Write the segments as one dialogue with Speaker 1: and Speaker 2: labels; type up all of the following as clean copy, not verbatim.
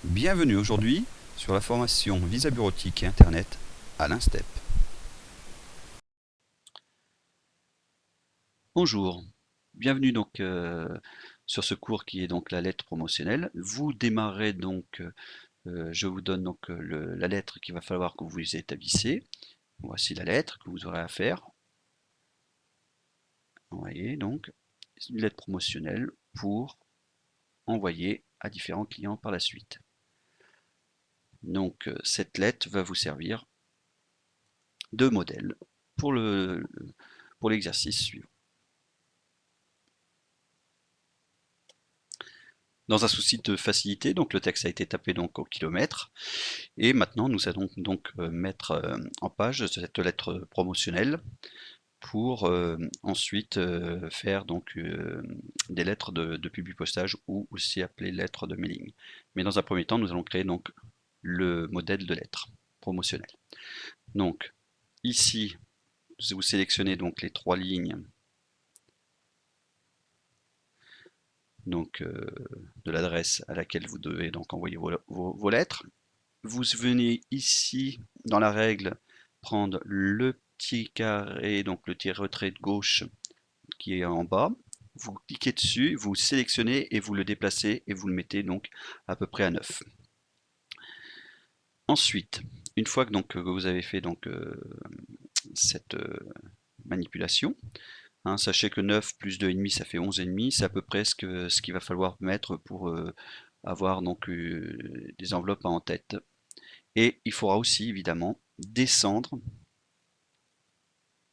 Speaker 1: Bienvenue aujourd'hui sur la formation Visa bureautique et Internet à l'INSTEP. Bonjour, bienvenue donc sur ce cours qui est donc la lettre promotionnelle. Vous démarrez donc, je vous donne donc la lettre qu'il va falloir que vous établissez. Voici la lettre que vous aurez à faire. Vous voyez donc une lettre promotionnelle pour envoyer à différents clients par la suite. Donc cette lettre va vous servir de modèle pour l'exercice suivant. Dans un souci de facilité, donc le texte a été tapé donc au kilomètre, et maintenant nous allons donc mettre en page cette lettre promotionnelle pour ensuite faire donc des lettres de publipostage ou aussi appelées lettres de mailing. Mais dans un premier temps, nous allons créer donc le modèle de lettre promotionnelle. Donc ici, vous sélectionnez donc les trois lignes donc de l'adresse à laquelle vous devez donc envoyer vos lettres. Vous venez ici dans la règle prendre le petit carré, donc le petit retrait de gauche qui est en bas. Vous cliquez dessus, vous sélectionnez et vous le déplacez et vous le mettez donc à peu près à 9. Ensuite, une fois que donc vous avez fait donc cette manipulation, hein, sachez que 9 plus 2,5 ça fait 11,5, c'est à peu près ce qu'il va falloir mettre pour avoir donc des enveloppes en tête. Et il faudra aussi évidemment descendre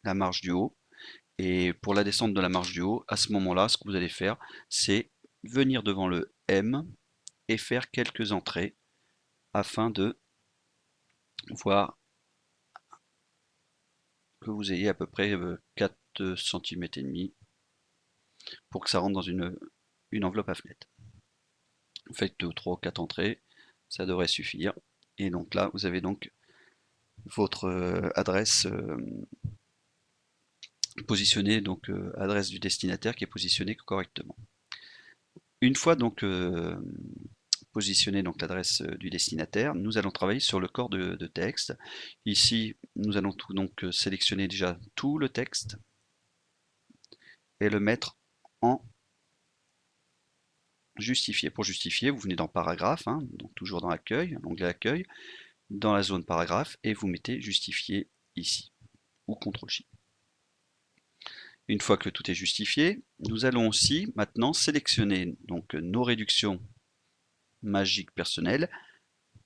Speaker 1: la marge du haut. Et pour la descente de la marge du haut, à ce moment-là, ce que vous allez faire, c'est venir devant le M et faire quelques entrées afin de voir que vous ayez à peu près 4 cm et demi pour que ça rentre dans une enveloppe à fenêtre. Vous faites 2, 3, 4 entrées, ça devrait suffire. Et donc là, vous avez donc votre adresse positionnée, donc adresse du destinataire qui est positionnée correctement. Une fois donc positionner donc l'adresse du destinataire, nous allons travailler sur le corps de texte. Ici, nous allons donc sélectionner déjà tout le texte et le mettre en justifié. Pour justifier, vous venez dans paragraphe, hein, donc toujours dans l'accueil, l'onglet accueil, dans la zone paragraphe, et vous mettez justifié ici, ou CTRL-J. Une fois que tout est justifié, nous allons aussi maintenant sélectionner donc nos réductions magiques personnelles.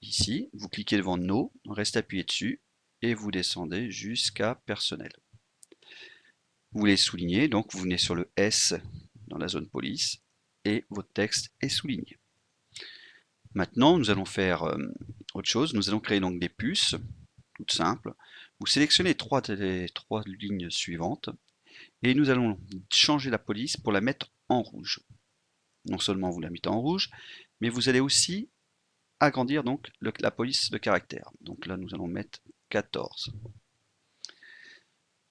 Speaker 1: Ici, vous cliquez devant nos, restez appuyé dessus, et vous descendez jusqu'à personnel. Vous les soulignez, donc vous venez sur le S dans la zone police, et votre texte est souligné. Maintenant, nous allons faire autre chose. Nous allons créer donc des puces, toutes simples. Vous sélectionnez les trois lignes suivantes et nous allons changer la police pour la mettre en rouge. Non seulement vous la mettez en rouge, mais vous allez aussi agrandir donc la police de caractère. Donc là, nous allons mettre 14.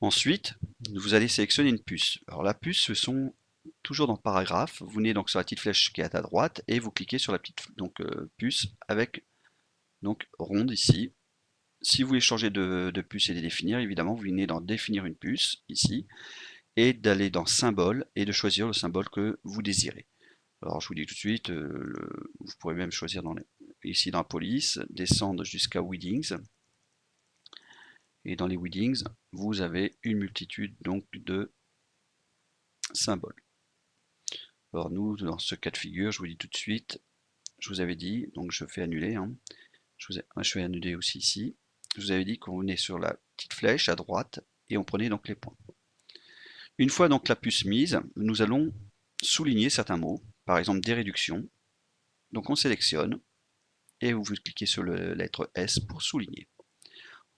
Speaker 1: Ensuite, vous allez sélectionner une puce. Alors la puce, ce sont toujours dans paragraphe. Vous venez donc sur la petite flèche qui est à droite et vous cliquez sur la petite puce avec donc ronde ici. Si vous voulez changer de puce et les définir, évidemment, vous venez dans définir une puce ici et d'aller dans symbole et de choisir le symbole que vous désirez. Alors je vous dis tout de suite, vous pourrez même choisir ici dans la police, descendre jusqu'à Weddings. Et dans les Weddings, vous avez une multitude donc de symboles. Alors nous, dans ce cas de figure, je vous dis tout de suite, je vous avais dit, donc je fais annuler, hein. Je fais annuler aussi ici. Je vous avais dit qu'on venait sur la petite flèche à droite et on prenait donc les points. Une fois donc la puce mise, nous allons souligner certains mots, par exemple des réductions. Donc on sélectionne et vous cliquez sur la lettre S pour souligner.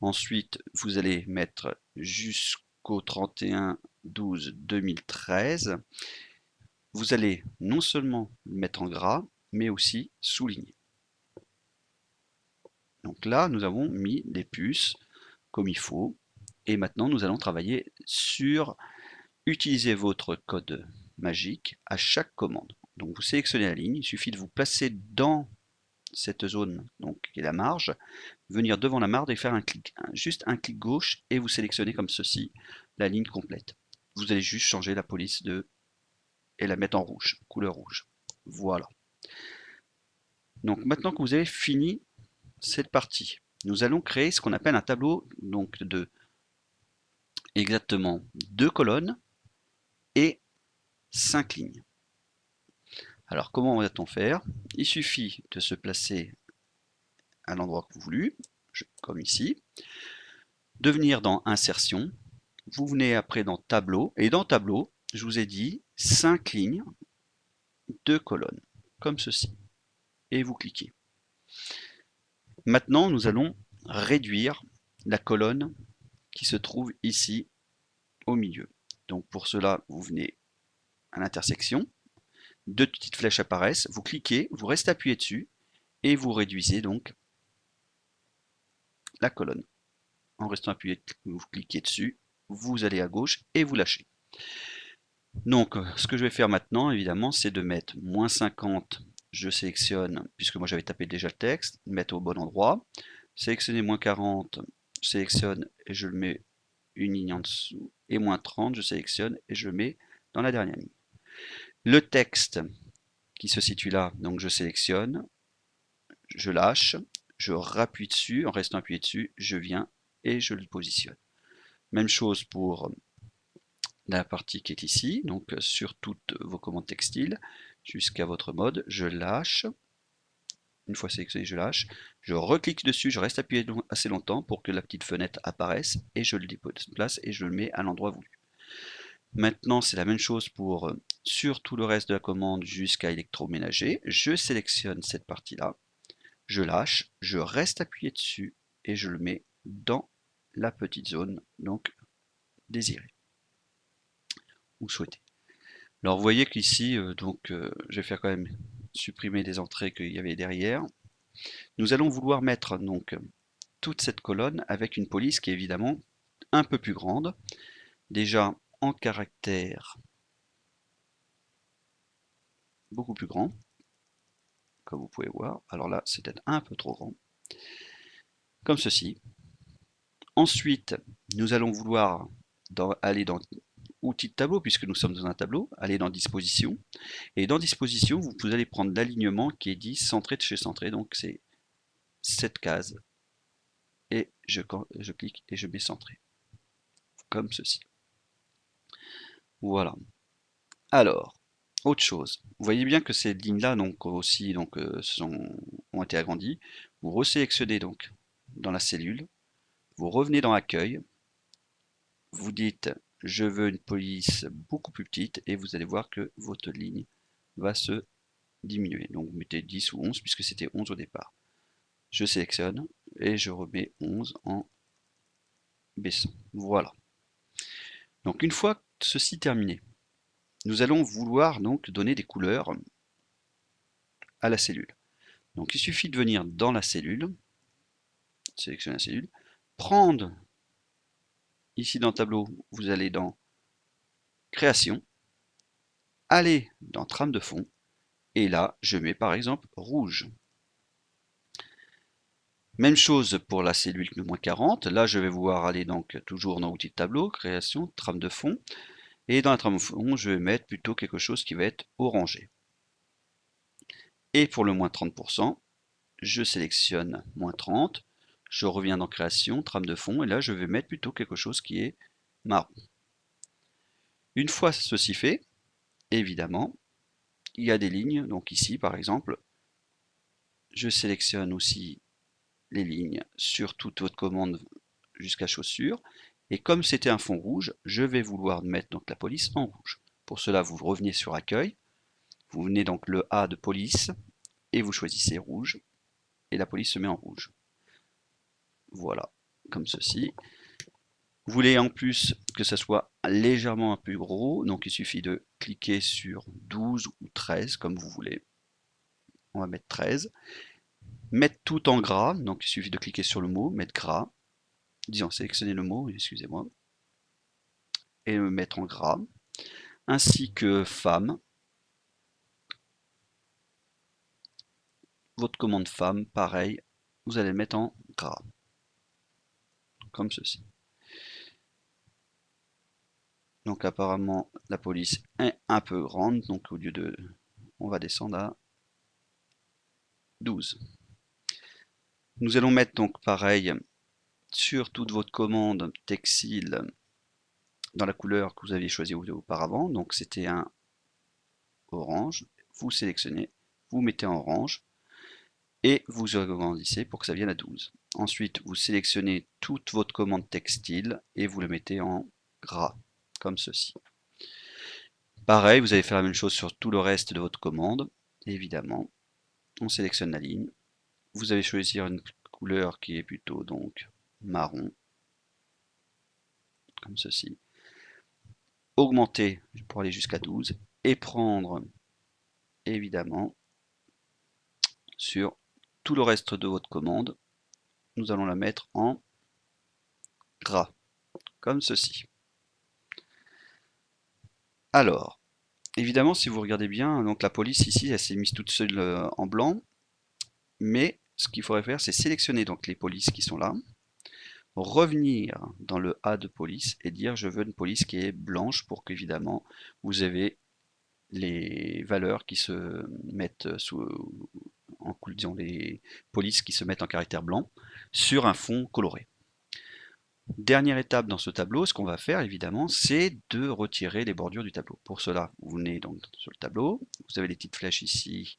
Speaker 1: Ensuite, vous allez mettre jusqu'au 31/12/2013. Vous allez non seulement le mettre en gras, mais aussi souligner. Donc là, nous avons mis les puces comme il faut. Et maintenant, nous allons travailler sur utiliser votre code magique à chaque commande. Donc vous sélectionnez la ligne, il suffit de vous placer dans cette zone donc qui est la marge, venir devant la marge et faire un clic, juste un clic gauche et vous sélectionnez comme ceci la ligne complète. Vous allez juste changer la police et la mettre en rouge, couleur rouge. Voilà. Donc maintenant que vous avez fini cette partie, nous allons créer ce qu'on appelle un tableau donc de exactement 2 colonnes et 5 lignes. Alors comment va-t-on faire? Il suffit de se placer à l'endroit que vous voulez, comme ici, de venir dans Insertion, vous venez après dans Tableau, et dans Tableau, je vous ai dit 5 lignes, 2 colonnes, comme ceci, et vous cliquez. Maintenant, nous allons réduire la colonne qui se trouve ici au milieu. Donc pour cela, vous venez à l'intersection, 2 petites flèches apparaissent, vous cliquez, vous restez appuyé dessus, et vous réduisez donc la colonne. En restant appuyé, vous cliquez dessus, vous allez à gauche et vous lâchez. Donc ce que je vais faire maintenant, évidemment, c'est de mettre -50, je sélectionne, puisque moi j'avais tapé déjà le texte, mettre au bon endroit, sélectionner -40, je sélectionne et je le mets une ligne en dessous, et -30, je sélectionne et je le mets dans la dernière ligne. Le texte qui se situe là, donc je sélectionne, je lâche, je rappuie dessus, en restant appuyé dessus, je viens et je le positionne. Même chose pour la partie qui est ici, donc sur toutes vos commandes textiles, jusqu'à votre mode, je lâche, une fois sélectionné, je lâche, je reclique dessus, je reste appuyé assez longtemps pour que la petite fenêtre apparaisse, et je le déplace et je le mets à l'endroit voulu. Maintenant, c'est la même chose pour sur tout le reste de la commande jusqu'à électroménager, je sélectionne cette partie-là, je lâche, je reste appuyé dessus, et je le mets dans la petite zone donc désirée ou souhaitée. Alors vous voyez qu'ici, je vais faire quand même supprimer des entrées qu'il y avait derrière. Nous allons vouloir mettre donc toute cette colonne avec une police qui est évidemment un peu plus grande. Déjà en caractère beaucoup plus grand, comme vous pouvez voir. Alors là, c'est peut-être un peu trop grand, comme ceci. Ensuite, nous allons vouloir aller dans outils de tableau, puisque nous sommes dans un tableau, aller dans disposition. Et dans disposition, vous allez prendre l'alignement qui est dit centré de chez centré, donc c'est cette case. Et je clique et je mets centré, comme ceci. Voilà. Alors, autre chose. Vous voyez bien que ces lignes-là donc aussi ont été agrandies. Vous resélectionnez donc dans la cellule, vous revenez dans Accueil, vous dites je veux une police beaucoup plus petite et vous allez voir que votre ligne va se diminuer. Donc vous mettez 10 ou 11 puisque c'était 11 au départ. Je sélectionne et je remets 11 en baissant. Voilà. Donc une fois ceci terminé, nous allons vouloir donc donner des couleurs à la cellule. Donc il suffit de venir dans la cellule, sélectionner la cellule, prendre ici dans le tableau, vous allez dans Création, aller dans Trame de fond, et là je mets par exemple rouge. Même chose pour la cellule -40, là je vais vouloir aller donc toujours dans Outils de tableau, Création, Trame de fond, et dans la trame de fond je vais mettre plutôt quelque chose qui va être orangé. Et pour le -30%, je sélectionne -30, je reviens dans Création, Trame de fond, et là je vais mettre plutôt quelque chose qui est marron. Une fois ceci fait, évidemment, il y a des lignes, donc ici par exemple, je sélectionne aussi les lignes sur toute votre commande jusqu'à chaussures, et comme c'était un fond rouge, je vais vouloir mettre donc la police en rouge. Pour cela, vous revenez sur Accueil, vous venez donc le A de police, et vous choisissez rouge, et la police se met en rouge. Voilà, comme ceci. Vous voulez en plus que ça soit légèrement un peu gros, donc il suffit de cliquer sur 12 ou 13 comme vous voulez. On va mettre 13. Mettre tout en gras, donc il suffit de cliquer sur le mot, mettre gras, disons sélectionner le mot, excusez-moi, et le mettre en gras, ainsi que femme. votre commande femme, pareil, vous allez le mettre en gras, comme ceci. Donc apparemment la police est un peu grande, donc au lieu de... on va descendre à 12. Nous allons mettre donc pareil sur toute votre commande textile dans la couleur que vous aviez choisie auparavant. Donc c'était un orange, vous sélectionnez, vous mettez en orange et vous agrandissez pour que ça vienne à 12. Ensuite, vous sélectionnez toute votre commande textile et vous le mettez en gras, comme ceci. Pareil, vous allez faire la même chose sur tout le reste de votre commande. Évidemment, on sélectionne la ligne. Vous allez choisir une couleur qui est plutôt donc marron, comme ceci. Augmenter pour aller jusqu'à 12 et prendre évidemment sur tout le reste de votre commande. Nous allons la mettre en gras, comme ceci. Alors, évidemment, si vous regardez bien, donc la police ici, elle s'est mise toute seule en blanc, mais ce qu'il faudrait faire, c'est sélectionner donc les polices qui sont là, revenir dans le A de police et dire je veux une police qui est blanche pour qu'évidemment vous avez les valeurs qui se mettent disons les polices qui se mettent en caractère blanc sur un fond coloré. Dernière étape dans ce tableau, ce qu'on va faire évidemment, c'est de retirer les bordures du tableau. Pour cela, vous venez donc sur le tableau, vous avez les petites flèches ici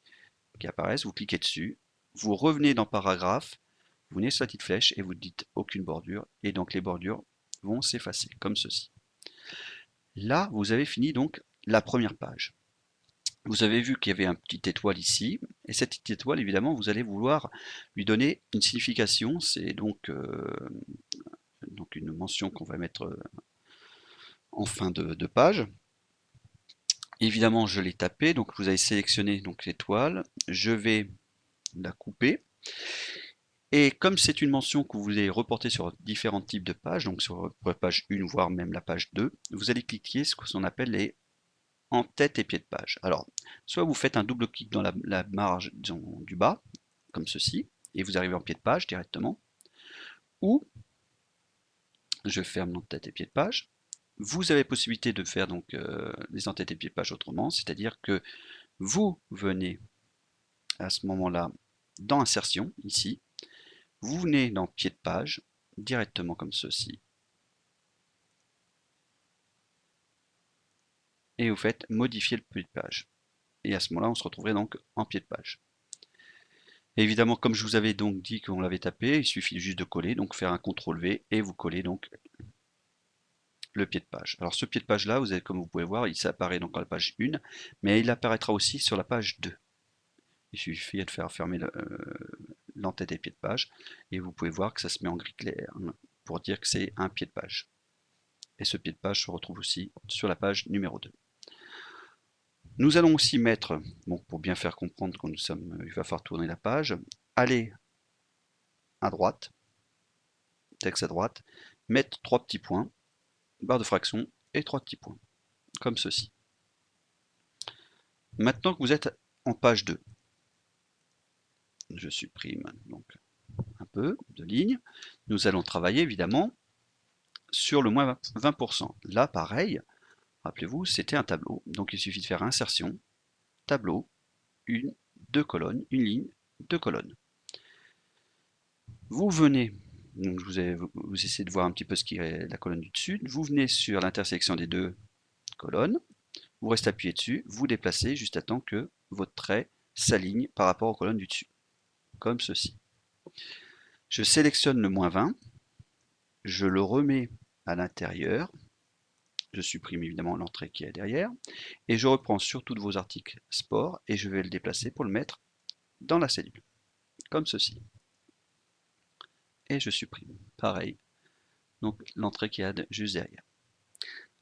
Speaker 1: qui apparaissent, vous cliquez dessus, vous revenez dans paragraphe, vous venez sur la petite flèche et vous dites aucune bordure, et donc les bordures vont s'effacer, comme ceci. Là, vous avez fini donc la première page. Vous avez vu qu'il y avait un petit étoile ici, et cette petite étoile, évidemment, vous allez vouloir lui donner une signification, c'est donc une mention qu'on va mettre en fin de page. Évidemment, je l'ai tapé, donc vous avez sélectionné donc l'étoile, je vais la couper. Et comme c'est une mention que vous voulez reporter sur différents types de pages, donc sur la page 1, voire même la page 2, vous allez cliquer sur ce qu'on appelle les en tête et pied de page. Alors, soit vous faites un double clic dans la marge du bas, comme ceci, et vous arrivez en pied de page directement, ou je ferme l'entête et pied de page. Vous avez possibilité de faire donc les entêtes et pieds de page autrement, c'est-à-dire que vous venez à ce moment-là dans insertion, ici, vous venez dans pied de page, directement comme ceci, et vous faites modifier le pied de page. Et à ce moment-là, on se retrouverait donc en pied de page. Et évidemment, comme je vous avais donc dit qu'on l'avait tapé, il suffit juste de coller, donc faire un CTRL V, et vous collez donc le pied de page. Alors ce pied de page là, vous avez, comme vous pouvez voir, il s'apparaît donc à la page 1, mais il apparaîtra aussi sur la page 2. Il suffit de faire fermer l'entête et pied de page, et vous pouvez voir que ça se met en gris clair, pour dire que c'est un pied de page. Et ce pied de page se retrouve aussi sur la page numéro 2. Nous allons aussi mettre, bon, pour bien faire comprendre que il va falloir tourner la page, aller à droite, texte à droite, mettre 3 petits points, barre de fraction et 3 petits points, comme ceci. Maintenant que vous êtes en page 2, je supprime donc un peu de lignes, nous allons travailler évidemment sur le moins 20%. Là, pareil, rappelez-vous, c'était un tableau, donc il suffit de faire insertion, tableau, une, deux colonnes, une ligne, deux colonnes. Vous venez, donc vous essayez de voir un petit peu ce qui est la colonne du dessus, vous venez sur l'intersection des deux colonnes, vous restez appuyé dessus, vous déplacez juste à temps que votre trait s'aligne par rapport aux colonnes du dessus, comme ceci. Je sélectionne le moins 20, je le remets à l'intérieur, je supprime évidemment l'entrée qui est derrière, et je reprends sur tous vos articles sport et je vais le déplacer pour le mettre dans la cellule, comme ceci. Et je supprime, pareil, donc l'entrée qui est juste derrière.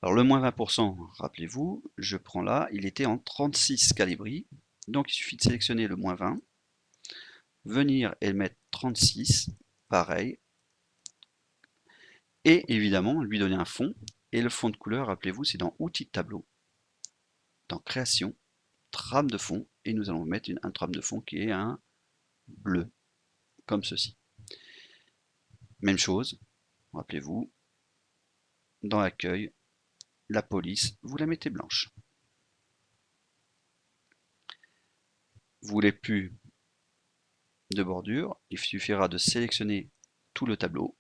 Speaker 1: Alors le moins 20%, rappelez-vous, je prends là, il était en 36 calibri, donc il suffit de sélectionner le moins 20, venir et le mettre 36, pareil, et évidemment lui donner un fond, et le fond de couleur, rappelez-vous, c'est dans Outils de tableau, dans Création, Trame de fond, et nous allons mettre un trame de fond qui est un bleu, comme ceci. Même chose, rappelez-vous, dans l'accueil, la police, vous la mettez blanche. Vous voulez plus de bordure, il suffira de sélectionner tout le tableau,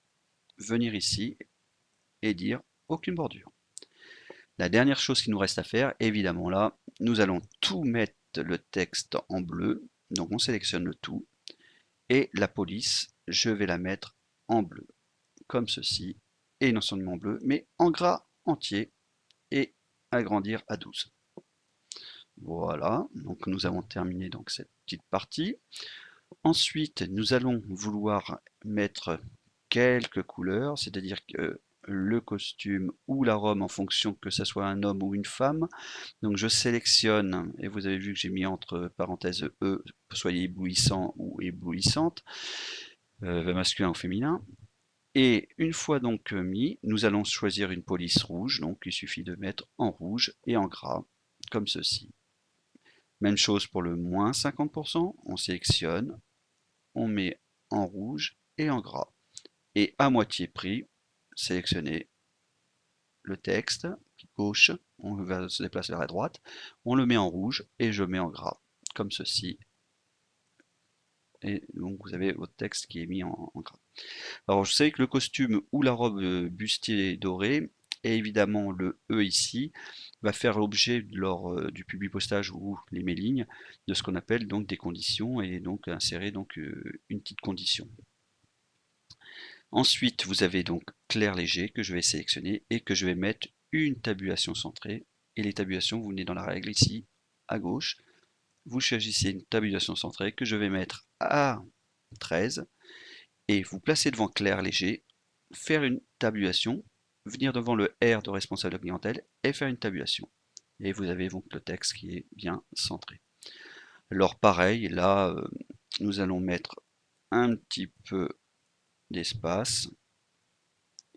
Speaker 1: venir ici et dire aucune bordure. La dernière chose qu'il nous reste à faire, évidemment là, nous allons tout mettre le texte en bleu, donc on sélectionne le tout, et la police, je vais la mettre en bleu, comme ceci, et non seulement en bleu, mais en gras entier, et agrandir à 12. Voilà, donc nous avons terminé donc cette petite partie. Ensuite, nous allons vouloir mettre quelques couleurs, c'est-à-dire que le costume ou la robe en fonction que ce soit un homme ou une femme. Donc je sélectionne, et vous avez vu que j'ai mis entre parenthèses E, soyez éblouissant ou éblouissante, masculin ou féminin. Et une fois donc mis, nous allons choisir une police rouge, donc il suffit de mettre en rouge et en gras, comme ceci. Même chose pour le moins 50%, on sélectionne, on met en rouge et en gras. Et à moitié prix, sélectionnez le texte, gauche, on va se déplacer vers la droite, on le met en rouge et je mets en gras, comme ceci. Et donc vous avez votre texte qui est mis en gras. Alors je sais que le costume ou la robe bustier doré, et évidemment le E ici, va faire l'objet lors du publipostage ou les mailings de ce qu'on appelle donc des conditions et donc insérer donc une petite condition. Ensuite, vous avez donc clair léger que je vais sélectionner et que je vais mettre une tabulation centrée. Et les tabulations, vous venez dans la règle ici, à gauche. Vous choisissez une tabulation centrée que je vais mettre à 13. Et vous placez devant clair léger, faire une tabulation, venir devant le R de responsable de clientèle et faire une tabulation. Et vous avez donc le texte qui est bien centré. Alors pareil, là, nous allons mettre un petit peu d'espace.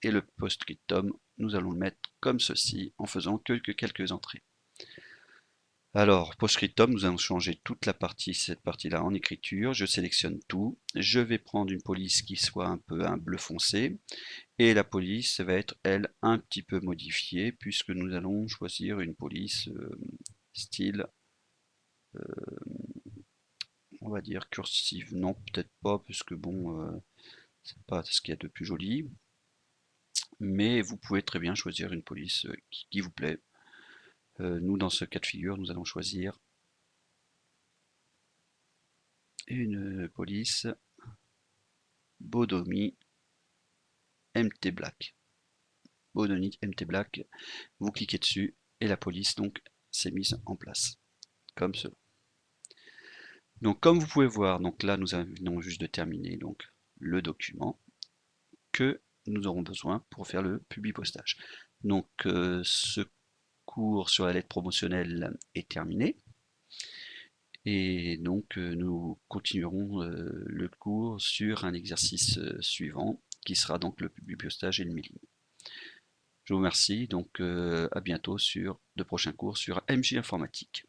Speaker 1: Et le post-scriptum, nous allons le mettre comme ceci en faisant quelques entrées. Alors, post-scriptum, nous allons changer toute la partie, cette partie-là en écriture. Je sélectionne tout. Je vais prendre une police qui soit un peu un bleu foncé. Et la police va être, elle, un petit peu modifiée puisque nous allons choisir une police style, on va dire cursive. Non, peut-être pas, puisque bon, c'est pas ce qu'il y a de plus joli. Mais vous pouvez très bien choisir une police qui vous plaît. Nous, dans ce cas de figure, nous allons choisir une police Bodomi MT Black. Bodomi MT Black, vous cliquez dessus et la police donc s'est mise en place, comme cela. Donc comme vous pouvez voir, donc là nous venons juste de terminer donc le document que nous aurons besoin pour faire le publipostage. Donc ce cours sur la lettre promotionnelle est terminé. Et donc nous continuerons le cours sur un exercice suivant qui sera donc le publipostage et le mailing. Je vous remercie, donc à bientôt sur de prochains cours sur MJ Informatique.